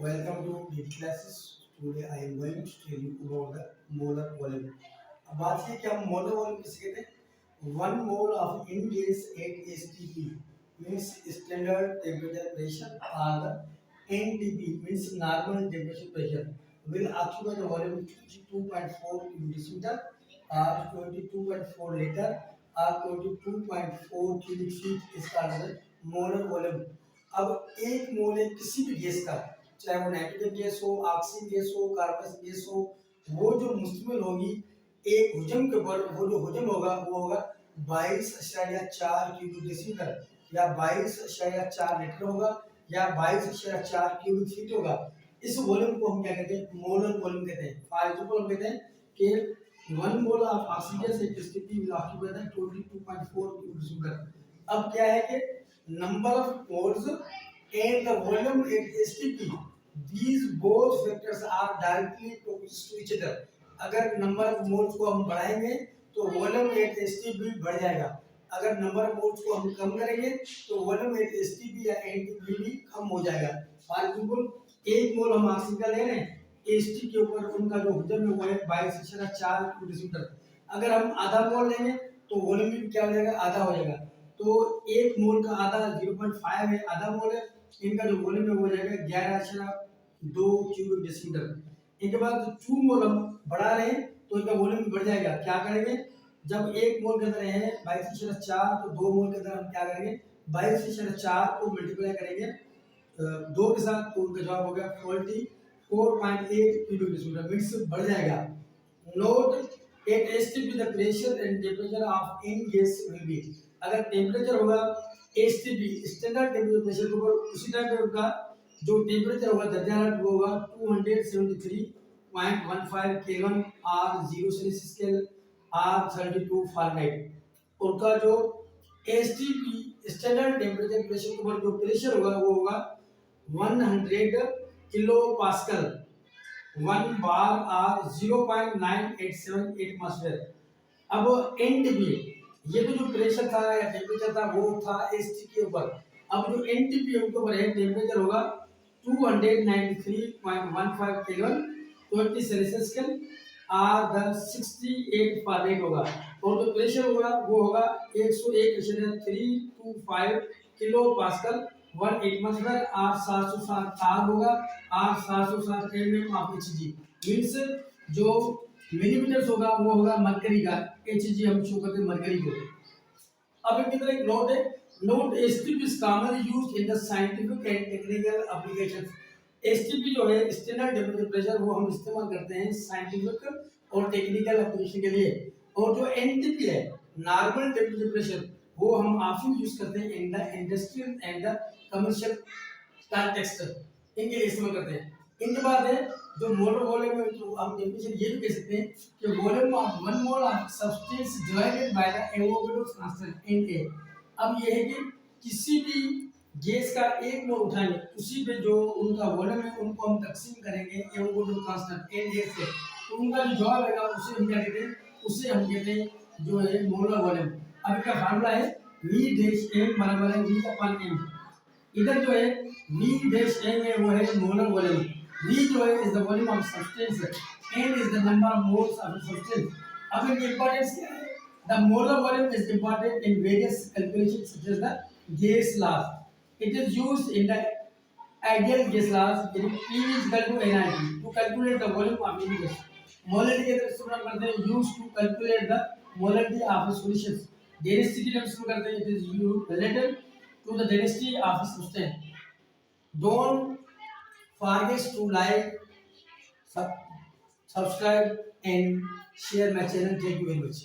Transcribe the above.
Welcome to DT classes. Today I am going to tell you about the molar volume. अब बात है कि हम मोलर वॉल्यूम किसे कहते हैं? 1 mole of in gas at STP means standard temperature pressure or the NTP means normal temperature pressure will occupy the volume 22.4 cubic decimeter or 22.4 liter or 22.4 cubic feet is called the molar volume. अब एक मोल है किसी भी gas का, चाहे वो nitrogen gas हो, oxygen gas हो, कार्बन गैस हो, वो जो मुश्तमिल होगी एक हुजम के ऊपर, वो जो हुजम होगा वो होगा 22.4 क्यूबिक डेसीमीटर या 22.4 लीटर होगा या 22.4 क्यूबिक फीट होगा। इस वॉल्यूम को हम क्या कहते हैं? मोलर वॉल्यूम कहते हैं। फॉर एग्जांपल हम कहते हैं कि 1 मोल ऑफ ऑक्सीजन से स्थिति will occupy the 22.4 cubic decimetre. अब क्या है कि number of moles and the volume at STP, these both factors are directly proportional to each other. अगर नंबर ऑफ मोल्स को हम बढ़ाएंगे तो वॉल्यूम एट एसटीपी बढ़ जाएगा, अगर नंबर ऑफ मोल्स को हम कम करेंगे तो वॉल्यूम एट एसटीपी या एनटीपी भी कम हो जाएगा। फॉर एग्जांपल एक मोल हम ऑक्सीजन का ले रहे हैं, एसटी के ऊपर उनका जो हुजम है वो है 22.4 डेसीमीटर। अगर हम आधा मोल लेंगे तो वॉल्यूम भी क्या हो जाएगा? आधा हो जाएगा। तो एक मोल का आधा 0.5 है, आधा मोल है, इनका जो वॉल्यूम है वो हो जाएगा 11.2 क्यूबिक डेसीमीटर। इनके बाद 2 मोल हम बढ़ा रहे हैं तो इनका वॉल्यूम बढ़ जाएगा। क्या करेंगे? जब एक मोल के अंदर है 22.4 तो 2 मोल के अंदर हम क्या करेंगे? 22.4 को मल्टीप्लाई करेंगे 2 के साथ तो उनका जवाब हो गया 44.8 क्यूबिक डेसीमीटर, मीन्स बढ़ जाएगा। Note at STP the pressure and temperature of in gas will be, अगर टेम्परेचर होगा एसटीपी स्टैंडर्ड टेम्परेचर प्रेशर के ऊपर, उसी टाइम पे उनका जो टेम्परेचर होगा दर्जा वो होगा 273.15 केल्विन और 0 सेल्सियस स्केल और 32 फारेनहाइट। उनका जो एसटीपी स्टैंडर्ड टेम्परेचर प्रेशर के ऊपर जो प्रेशर होगा वो होगा 100 किलो पास्कल 1 बार और 0.987 एटमॉस्फेयर। अब एनटीपी, ये तो जो प्रेशर था या टेम्परेचर था वो था एसटी के ऊपर। अब जो एनटीपी के ऊपर है टेम्परेचर होगा 293.15 केल्विन 20 सेल्सियस स्केल और 68 फारेनहाइट होगा, और जो प्रेशर होगा वो होगा 101.325 किलो पास्कल 1 एटमॉस्फेयर और 760 आर होगा और 760 एमएम ऑफ एचजी, मींस जो मिलीमीटर होगा वो होगा मरकरी का, एचजी हम शो करते हैं मरकरी को। अब इनकी तरह एक नोट है, note STP is commonly used in the scientific and technical applications. STP जो है स्टैंडर्ड टेम्परेचर प्रेशर वो हम इस्तेमाल करते हैं साइंटिफिक और टेक्निकल एप्लीकेशन के लिए, और जो एनटीपी है नॉर्मल टेम्परेचर प्रेशर वो हम ऑफन यूज करते हैं in the industrial and the commercial context, इनके लिए इस्तेमाल करते हैं। इनके बाद है जो मोलर वॉल्यूम है, तो हम डेफिनेशन ये भी कह सकते हैं कि volume of 1 mole of substance divided by the Avogadro's constant Na। अब ये है कि किसी भी गैस का एक मोल उठाएंगे उसी पे जो उनका वॉल्यूम है उनको हम तकसीम करेंगे एवोगाड्रोस कांस्टेंट Na से, तो उनका जो जवाब आएगा उसे हम क्या कहते हैं? उसे हम कहते हैं जो है मोलर वॉल्यूम। अब इसका फार्मूला है V डैश m बराबर है V/m। इधर जो है V डैश m है वो है मोलर वॉल्यूम, V जो है is the volume of substance, n is the number of moles of substance. अब इनकी इंपॉर्टेंस क्या है? The molar volume is important in various calculations such as the gas laws. It is used in the ideal gas laws in P is equal to nRT to calculate the volume of any gas। Molarity के तरफ से हम करते हैं use to calculate the molarity of a solution. Density के तरफ से करते हैं it is related to the density of a substance. Don't forget to like, subscribe and share my channel. Thank you very much.